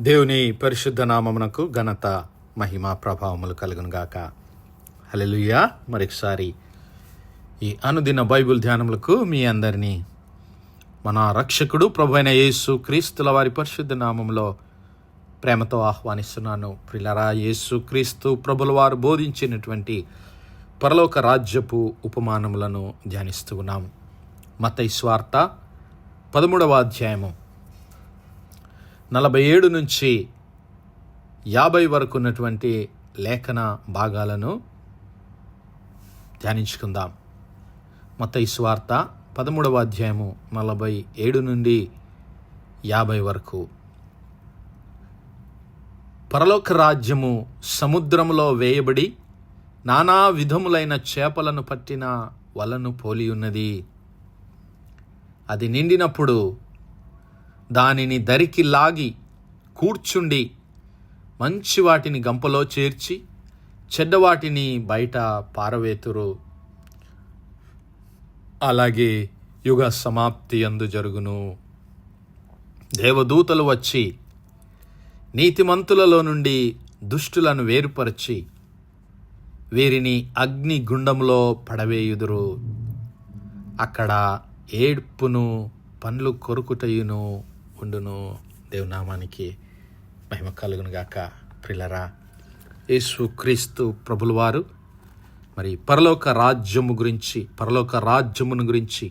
దేవుని పరిశుద్ధ నామమునకు ఘనత మహిమ ప్రభావములు కలుగునుగాక. హల్లెలూయా. మరొకసారి ఈ అనుదిన బైబిల్ ధ్యానములకు మీ అందరినీ మన రక్షకుడు ప్రభువైన యేసు క్రీస్తుల వారి పరిశుద్ధ నామములో ప్రేమతో ఆహ్వానిస్తున్నాను. ప్రియులారా, యేసు క్రీస్తు ప్రభుల వారు బోధించినటువంటి పరలోక రాజ్యపు ఉపమానములను ధ్యానిస్తూ ఉన్నాం. మత్తయి సువార్త 13వ అధ్యాయము 47 నుంచి 50 వరకు ఉన్నటువంటి లేఖన భాగాలను ధ్యానించుకుందాం. మత్తయి సువార్త 13వ అధ్యాయము 47 నుండి 50 వరకు. పరలోక రాజ్యము సముద్రములో వేయబడి నానా విధములైన చేపలను పట్టిన వలను పోలి ఉన్నది. అది నిండినప్పుడు దానిని దరికి లాగి కూర్చుండి మంచి వాటిని గంపలో చేర్చి చెడ్డవాటిని బయట పారవేతురు. అలాగే యుగ సమాప్తి యందు జరుగును. దేవదూతలు వచ్చి నీతిమంతులలో నుండి దుష్టులను వేరుపరచి వీరిని అగ్ని గుండంలో పడవేయుదురు. అక్కడ ఏడ్పును పండ్లు కొరుకుటయును ఉండును. దేవునామానికి మహిమ కలుగునుగాక. ప్రియులారా, యేసు క్రీస్తు ప్రభుల వారు మరి పరలోక రాజ్యమును గురించి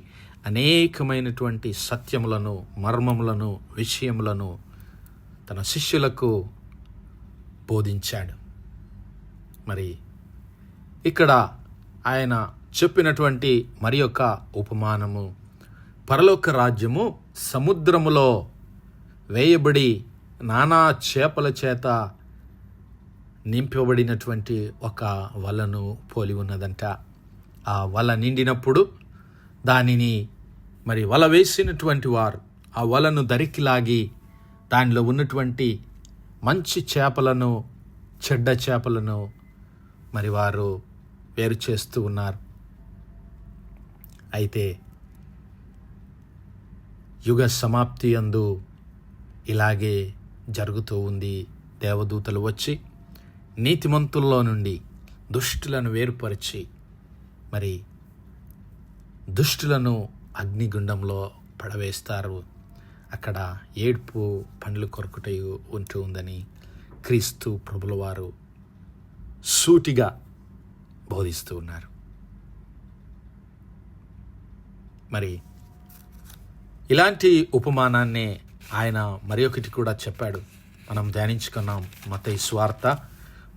అనేకమైనటువంటి సత్యములను, మర్మములను, విషయములను తన శిష్యులకు బోధించాడు. మరి ఇక్కడ ఆయన చెప్పినటువంటి మరి యొక్క ఉపమానము, పరలోక రాజ్యము సముద్రములో వేయబడి నానా చేపల చేత నింపబడినటువంటి ఒక వలను పోలి ఉన్నదంట. ఆ వల నిండినప్పుడు దానిని మరి వల వేసినటువంటి వారు ఆ వలను దరికి లాగి దానిలో ఉన్నటువంటి మంచి చేపలను, చెడ్డ చేపలను మరి వారు వేరు చేస్తూ ఉన్నారు. అయితే యుగ సమాప్తి యందు ఇలాగే జరుగుతూ ఉంది. దేవదూతలు వచ్చి నీతిమంతుల్లో నుండి దుష్టులను వేరుపరిచి మరి దుష్టులను అగ్నిగుండంలో పడవేస్తారు. అక్కడ ఏడ్పు పండ్లు కొరుకుటయు ఉంటూ ఉందని క్రీస్తు ప్రభుల వారు సూటిగా బోధిస్తూ ఉన్నారు. మరి ఇలాంటి ఉపమానాన్నే ఆయన మరి ఒకటి కూడా చెప్పాడు. మనం ధ్యానించుకున్నాం. మత్తయి సువార్త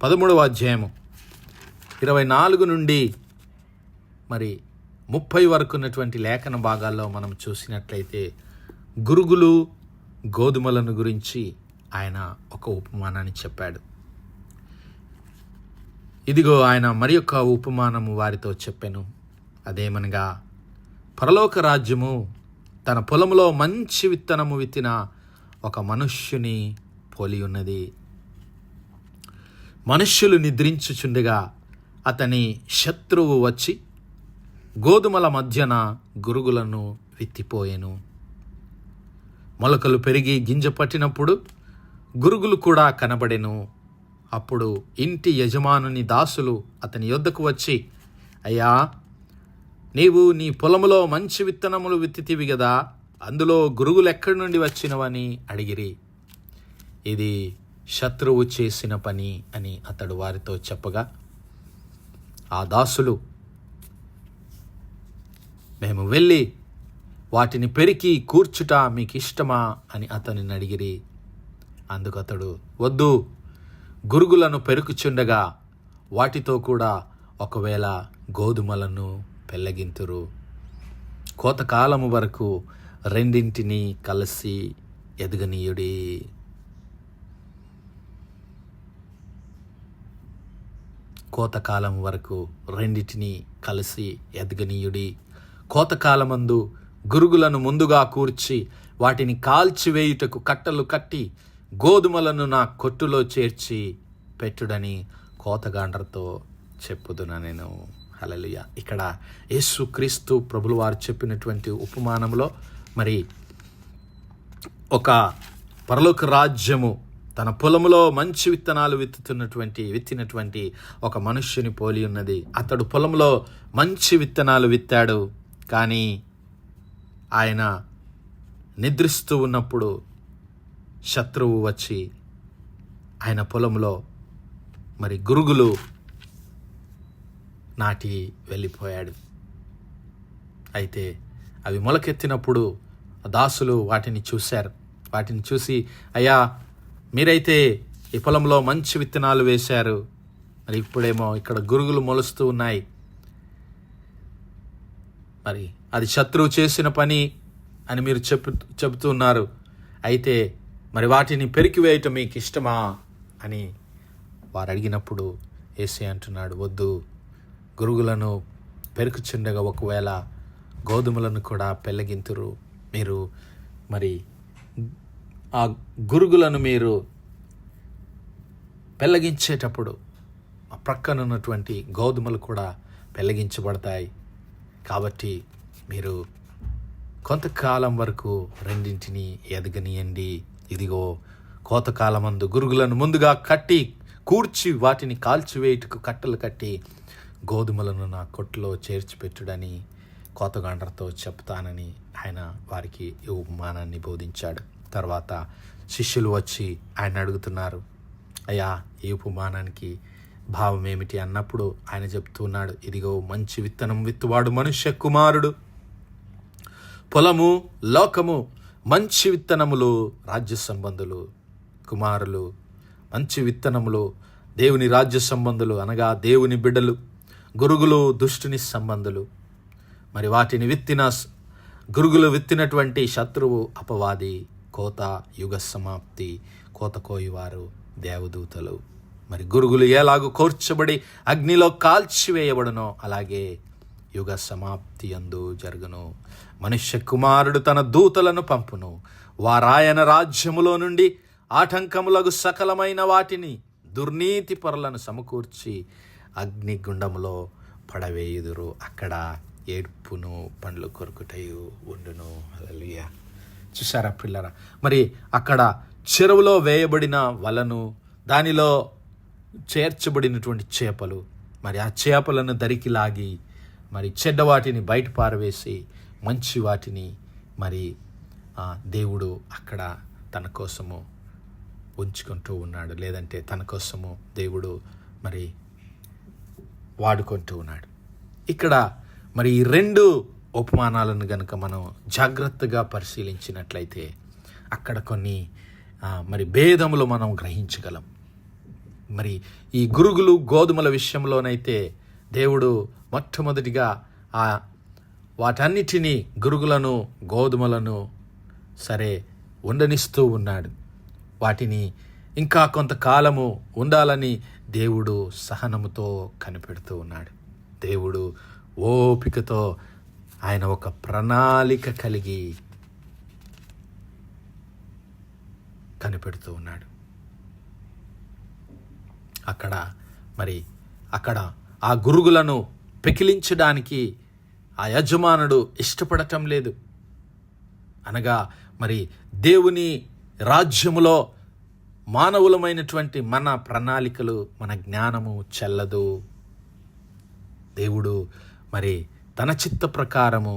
13వ అధ్యాయము 24 నుండి మరి 30 వరకు ఉన్నటువంటి లేఖన భాగాల్లో మనం చూసినట్లయితే గురుగులు, గోధుమలను గురించి ఆయన ఒక ఉపమానాన్ని చెప్పాడు. ఇదిగో ఆయన మరి యొక్క ఉపమానము వారితో చెప్పెను. అదేమనగా, పరలోక రాజ్యము తన పొలములో మంచి విత్తనము విత్తిన ఒక మనుష్యుని పోలి ఉన్నది. మనుష్యులు నిద్రించుచుండగా అతని శత్రువు వచ్చి గోధుమల మధ్యన గురుగులను విత్తిపోయెను. మొలకలు పెరిగి గింజ పట్టినప్పుడు గురుగులు కూడా కనబడెను. అప్పుడు ఇంటి యజమానుని దాసులు అతని యొద్దకు వచ్చి, అయ్యా, నీవు నీ పొలములో మంచి విత్తనములు విత్తితివి గదా, అందులో గురుగులు ఎక్కడి నుండి వచ్చినవని అడిగిరి. ఇది శత్రువు చేసిన పని అని అతడు వారితో చెప్పగా, ఆ దాసులు, మేము వెళ్ళి వాటిని పెరికి కూర్చుట మీకు ఇష్టమా అని అతనిని అడిగిరి. అందుకు అతడు, వద్దు, గురుగులను పెరుకుచుండగా వాటితో కూడా ఒకవేళ గోధుమలను పెళ్ళగింతురు. కోతకాలము వరకు రెండింటినీ కలిసి ఎదగనీయుడి. కోతకాలం వరకు రెండింటినీ కలిసి ఎదగనీయుడి. కోతకాలమందు గురుగులను ముందుగా కూర్చి వాటిని కాల్చివేయుటకు కట్టలు కట్టి గోధుమలను నా కొట్టులో చేర్చి పెట్టుడని కోతగాండ్రతో చెప్పుదునా నేను. హల్లెలూయా. ఇక్కడ యేసు క్రీస్తు ప్రభులు వారు చెప్పినటువంటి ఉపమానంలో మరి ఒక పరలోక రాజ్యము తన పొలములో మంచి విత్తనాలు విత్తినటువంటి ఒక మనుష్యుని పోలి ఉన్నది. అతడు పొలంలో మంచి విత్తనాలు విత్తాడు, కానీ ఆయన నిద్రిస్తూ ఉన్నప్పుడు శత్రువు వచ్చి ఆయన పొలంలో మరి గురుగులు నాటి వెళ్ళిపోయాడు. అయితే అవి మొలకెత్తినప్పుడు దాసులు వాటిని చూశారు. వాటిని చూసి, అయ్యా, మీరైతే ఈ పొలంలో మంచి విత్తనాలు వేశారు, మరి ఇప్పుడేమో ఇక్కడ గురుగులు మొలుస్తూ ఉన్నాయి. మరి అది శత్రువు చేసిన పని అని మీరు చెబుతున్నారు. అయితే మరి వాటిని పెరికివేయటం మీకు ఇష్టమా అని వారు అడిగినప్పుడు యేసయ్య అంటున్నాడు, వద్దు, గురుగులను పెరుకుచుండగా ఒకవేళ గోధుమలను కూడా పెళ్ళగింతురు. మీరు మరి ఆ గురుగులను మీరు పెళ్ళగించేటప్పుడు ఆ ప్రక్కన ఉన్నటువంటి గోధుమలు కూడా పెళ్ళగించబడతాయి. కాబట్టి మీరు కొంతకాలం వరకు రెండింటిని ఎదగనియండి. ఇదిగో కోతకాలమందు గురుగులను ముందుగా కూర్చి వాటిని కాల్చివేయుటకు కట్టలు కట్టి గోధుమలను నా కొట్టులో చేర్చిపెట్టుడని కోతగాండ్రతో చెప్తానని ఆయన వారికి ఈ ఉపమానాన్ని బోధించాడు. తర్వాత శిష్యులు వచ్చి ఆయన అడుగుతున్నారు, అయ్యా, ఈ ఉపమానానికి భావం ఏమిటి అన్నప్పుడు ఆయన చెప్తున్నాడు, ఇదిగో మంచి విత్తనం విత్తువాడు మనుష్య కుమారుడు. పొలము, లోకము, మంచి విత్తనములు రాజ్య సంబంధులు, కుమారులు. మంచి విత్తనములు దేవుని రాజ్య సంబంధులు అనగా దేవుని బిడ్డలు, గురుగులు దుష్టుని సంబంధులు. మరి వాటిని గురుగులు విత్తినటువంటి శత్రువు అపవాది, కోత యుగ సమాప్తి, కోత కోయివారు దేవదూతలు. మరి గురుగులు ఎలాగూ కోర్చబడి అగ్నిలో కాల్చివేయబడునో అలాగే యుగ సమాప్తి యందు జరుగును. మనుష్య కుమారుడు తన దూతలను పంపును, వారాయన రాజ్యములో నుండి ఆటంకములకు సకలమైన వాటిని దుర్నీతి పరులను సమకూర్చి అగ్నిగుండములో పడవేయుదురు. అక్కడ ఏడ్పును పండ్లు కొరుకుటయు ఉండును. హల్లెలూయా. చూసారా పిల్లరా? మరి అక్కడ చెరువులో వేయబడిన వలను, దానిలో చేర్చబడినటువంటి చేపలు, మరి ఆ చేపలను దరికి లాగి మరి చెడ్డ వాటిని బయట పారవేసి మంచి వాటిని మరి దేవుడు అక్కడ తన కోసము ఉంచుకుంటూ ఉన్నాడు, లేదంటే తన కోసము దేవుడు మరి వాడుకుంటూ ఉన్నాడు. ఇక్కడ మరి ఈ రెండు ఉపమానాలను గనుక మనం జాగ్రత్తగా పరిశీలించినట్లయితే అక్కడ కొన్ని మరి భేదములు మనం గ్రహించగలం. మరి ఈ గురుగులు గోధుమల విషయంలోనైతే దేవుడు మొట్టమొదటిగా వాటన్నిటినీ గురుగులను గోధుమలను సరే ఉండనిస్తూ ఉన్నాడు. వాటిని ఇంకా కొంతకాలము ఉండాలని దేవుడు సహనముతో కనిపెడుతూ ఉన్నాడు. దేవుడు ఓపికతో ఆయన ఒక ప్రణాళిక కలిగి కనిపెడుతూ ఉన్నాడు. అక్కడ ఆ గురుగులను పెకిలించడానికి ఆ యజమానుడు ఇష్టపడటం లేదు. అనగా మరి దేవుని రాజ్యములో మానవులమైనటువంటి మన ప్రణాళికలు, మన జ్ఞానము చెల్లదు. దేవుడు మరి తన చిత్త ప్రకారము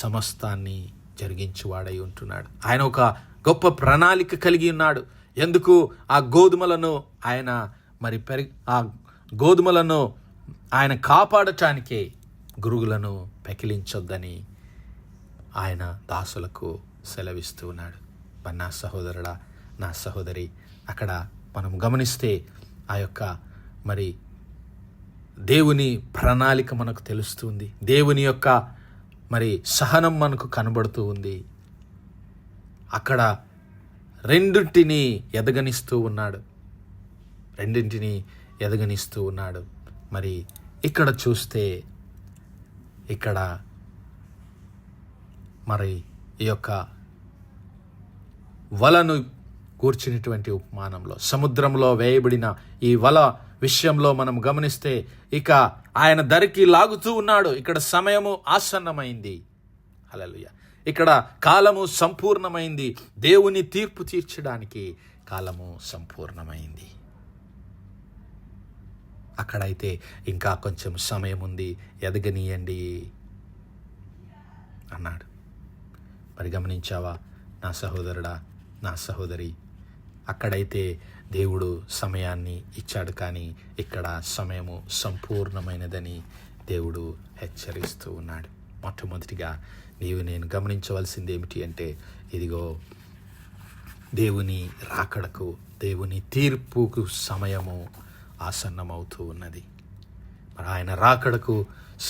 సమస్తాన్ని జరిగించువాడై ఉంటున్నాడు. ఆయన ఒక గొప్ప ప్రణాళిక కలిగి ఉన్నాడు. ఎందుకు ఆ గోధుమలను ఆయన మరి ఆ గోధుమలను ఆయన కాపాడటానికే గురుగులను పెకిలించొద్దని ఆయన దాసులకు సెలవిస్తూ ఉన్నాడు. నా సహోదరుడా, నా సహోదరి, అక్కడ మనం గమనిస్తే ఆ యొక్క మరి దేవుని ప్రణాళిక మనకు తెలుస్తుంది. దేవుని యొక్క మరి సహనం మనకు కనబడుతూ ఉంది. అక్కడ రెండింటిని ఎదగనిస్తూ ఉన్నాడు. మరి ఇక్కడ చూస్తే ఇక్కడ మరి ఈ యొక్క వలను కూర్చున్నటువంటి ఉపమానంలో సముద్రంలో వేయబడిన ఈ వల విషయంలో మనం గమనిస్తే ఇక ఆయన దరికి లాగుతూ ఉన్నాడు. ఇక్కడ సమయము ఆసన్నమైంది. హల్లెలూయా. ఇక్కడ కాలము సంపూర్ణమైంది. దేవుని తీర్పు తీర్చడానికి కాలము సంపూర్ణమైంది. అక్కడైతే ఇంకా కొంచెం సమయం ఉంది, ఎదగనీయండి అన్నాడు. మరి గమనించావా నా సహోదరుడా, నా సహోదరి? అక్కడైతే దేవుడు సమయాన్ని ఇచ్చాడు, కానీ ఇక్కడ సమయము సంపూర్ణమైనదని దేవుడు హెచ్చరిస్తూ ఉన్నాడు. మొట్టమొదటిగా నీవు నేను గమనించవలసింది ఏమిటి అంటే, ఇదిగో దేవుని రాకడకు, దేవుని తీర్పుకు సమయము ఆసన్నమవుతూ ఉన్నది. మరి ఆయన రాకడకు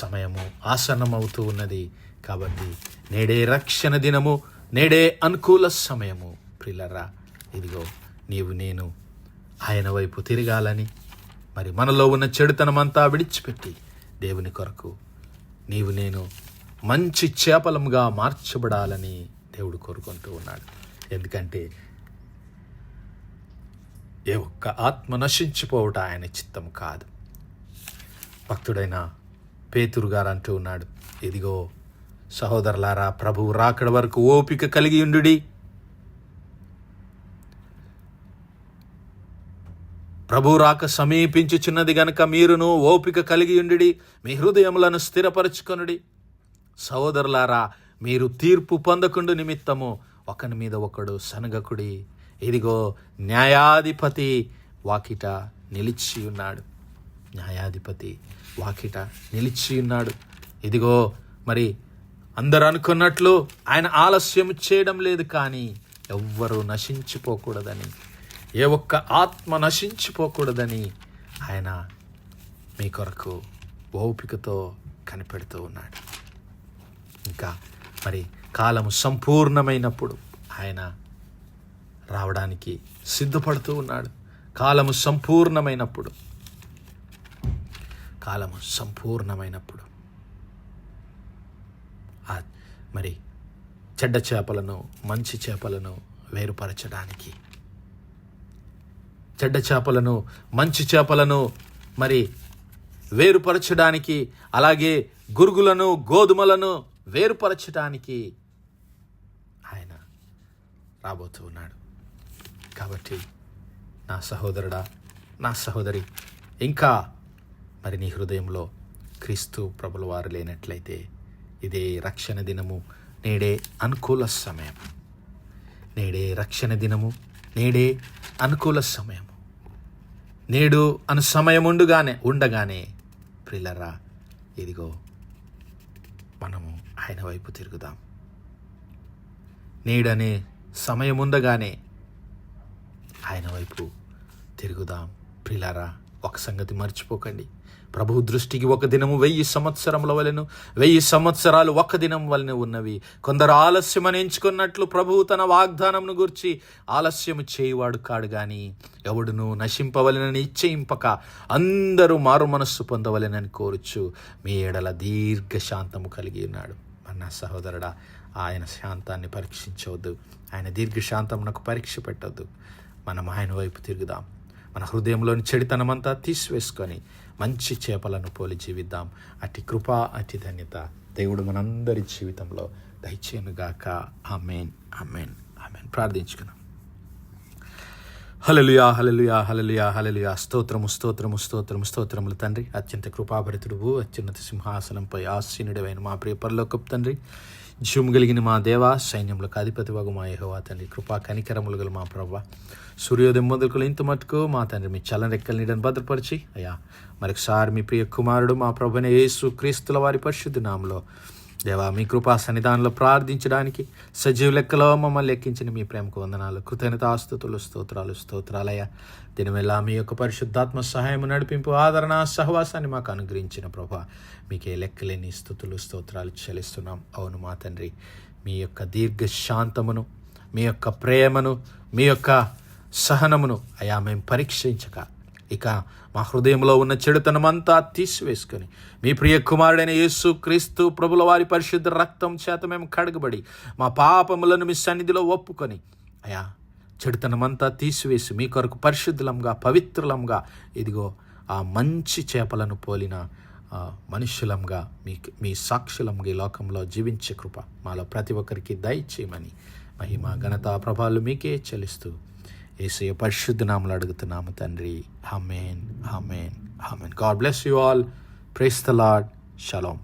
సమయము ఆసన్నమవుతూ ఉన్నది. కాబట్టి నేడే రక్షణ దినము, నేడే అనుకూల సమయము. ప్రియులారా, ఇదిగో నీవు నేను ఆయన వైపు తిరగాలని, మరి మనలో ఉన్న చెడుతనమంతా విడిచిపెట్టి దేవుని కొరకు నీవు నేను మంచి చేపలముగా మార్చబడాలని దేవుడు కోరుకుంటూ ఉన్నాడు. ఎందుకంటే ఏ ఒక్క ఆత్మ నశించిపోవట ఆయన చిత్తం కాదు. భక్తుడైన పేతురు గారు అంటూ ఉన్నాడు, ఇదిగో సహోదరులారా, ప్రభువు రాకడ వరకు ఓపిక కలిగి ఉండుడి. ప్రభు రాక సమీపించుచున్నది గనుక మీరును ఓపిక కలిగి ఉండుడి, మీ హృదయములను స్థిరపరచుకొనుడి. సహోదరులారా, మీరు తీర్పు పొందకుండు నిమిత్తము ఒకని మీద ఒకడు సనగకుడి. ఇదిగో న్యాయాధిపతి వాకిట నిలిచి ఉన్నాడు. న్యాయాధిపతి వాకిట నిలిచి ఉన్నాడు. ఇదిగో మరి అందరూ అనుకున్నట్లు ఆయన ఆలస్యం చేయడం లేదు, కానీ ఎవ్వరూ నశించిపోకూడదని, ఏ ఒక్క ఆత్మ నశించిపోకూడదని ఆయన మీ కొరకు ఓపికతో కనిపెడుతూ ఉన్నాడు. ఇంకా మరి కాలము సంపూర్ణమైనప్పుడు ఆయన రావడానికి సిద్ధపడుతూ ఉన్నాడు. కాలము సంపూర్ణమైనప్పుడు మరి చెడ్డ చేపలను మంచి చేపలను వేరుపరచడానికి, చెడ్డ చేపలను మంచి చేపలను మరి వేరుపరచడానికి, అలాగే గురుగులను గోధుమలను వేరుపరచడానికి ఆయన రాబోతూ ఉన్నాడు. కాబట్టి నా సహోదరుడా, నా సహోదరి, ఇంకా మరి నీ హృదయంలో క్రీస్తు ప్రభుల వారు లేనట్లయితే ఇదే రక్షణ దినము, నేడే అనుకూల సమయం. నేడే రక్షణ దినము, నేడే అనుకూల సమయము. నేడు అను సమయం ఉండగానే ప్రియులారా, ఇదిగో మనము ఆయన వైపు తిరుగుదాం. నేడనే సమయం ఉండగానే ఆయన వైపు తిరుగుదాం. ప్రియులారా, ఒక సంగతి మర్చిపోకండి, ప్రభు దృష్టికి ఒక దినము 1000 సంవత్సరముల వలెను, 1000 సంవత్సరాలు ఒక దినం వలెను ఉన్నవి. కొందరు ఆలస్యమని ఎంచుకున్నట్లు ప్రభువు తన వాగ్దానంను గురించి ఆలస్యము చేయువాడు కాడు, గాని ఎవడును నశింపవలెనని ఇచ్చేయింపక అందరూ మారు మనస్సు పొందవలెనని కోరుచు మీ ఎడల దీర్ఘశాంతము కలిగి ఉన్నాడు. నా సహోదరుడా, ఆయన శాంతాన్ని పరీక్షించవద్దు, ఆయన దీర్ఘశాంతమునకు పరీక్ష పెట్టవద్దు. మనం ఆయన వైపు తిరుగుదాం. మన హృదయంలోని చెడుతనమంతా తీసివేసుకొని మంచి చేపలను పోలి జీవిద్దాం. అట్టి కృప, అట్టి ధన్యత దేవుడు మనందరి జీవితంలో దయచేయునుగాక. ఆమేన్, ఆమేన్, ఆమేన్. ప్రార్థించుకున్నాం. హల్లెలూయా, హల్లెలూయా, హల్లెలూయా, హల్లెలూయా. స్తోత్రము, స్తోత్రము, స్తోత్రము, స్తోత్రములు తండ్రి. అత్యంత కృపాభరితుడువు, అత్యున్నత సింహాసనంపై ఆసీనుడైన మా ప్రియ పరలోకపు తండ్రి, జీవము కలిగిన మా దేవా, సైన్యములకు అధిపతి వగు మా యెహోవా తండ్రి, కృపా కనికరములు గల మా ప్రభువా, సూర్యోదయం మొదలుకొని ఇంత మటుకు మా తండ్రి మీ చల్లని రెక్కల నీడని భద్రపరిచి అయ్యా మరొకసారి మీ ప్రియ కుమారుడు మా ప్రభువైన యేసు క్రీస్తుల వారి పరిశుద్ధ నామములో దేవా మీ కృపా సన్నిధానంలో ప్రార్థించడానికి సజీవ లెక్కలో మమ్మల్ని లెక్కించిన మీ ప్రేమకు వందనాలు, కృతజ్ఞతాస్తుతులు, స్తోత్రాలయ్యా. దీనివల్ల మీ యొక్క పరిశుద్ధాత్మ సహాయం, నడిపింపు, ఆదరణ, సహవాసాన్ని మాకు అనుగ్రహించిన ప్రభా మీకే లెక్కలేని స్తుతులు, స్తోత్రాలు చెల్లిస్తున్నాం. అవును మా తండ్రి, మీ యొక్క దీర్ఘశాంతమును, మీ యొక్క ప్రేమను, మీ యొక్క సహనమును అయా మేము పరీక్షించక ఇక మా హృదయంలో ఉన్న చెడుతనమంతా తీసివేసుకొని మీ ప్రియ కుమారుడైన యేసు క్రీస్తు ప్రభుల వారి పరిశుద్ధ రక్తం చేత మేము కడగబడి మా పాపములను మీ సన్నిధిలో ఒప్పుకొని అయా చెడుతనమంతా తీసివేసి మీ కొరకు పరిశుద్ధులంగా, పవిత్రులంగా ఇదిగో ఆ మంచి చేపలను పోలిన మనుషులంగా మీ సాక్షులంగా ఈ లోకంలో జీవించే కృప మాలో ప్రతి ఒక్కరికి దయచేయమని మహిమ ఘనత ప్రభావాలు మీకే చెల్లిస్తూ యేసయ్య పరిశుద్ధ నామములో అడుగుతున్నాము తండ్రి. ఆమేన్, ఆమేన్, ఆమేన్. God bless you all. Praise the Lord. Shalom.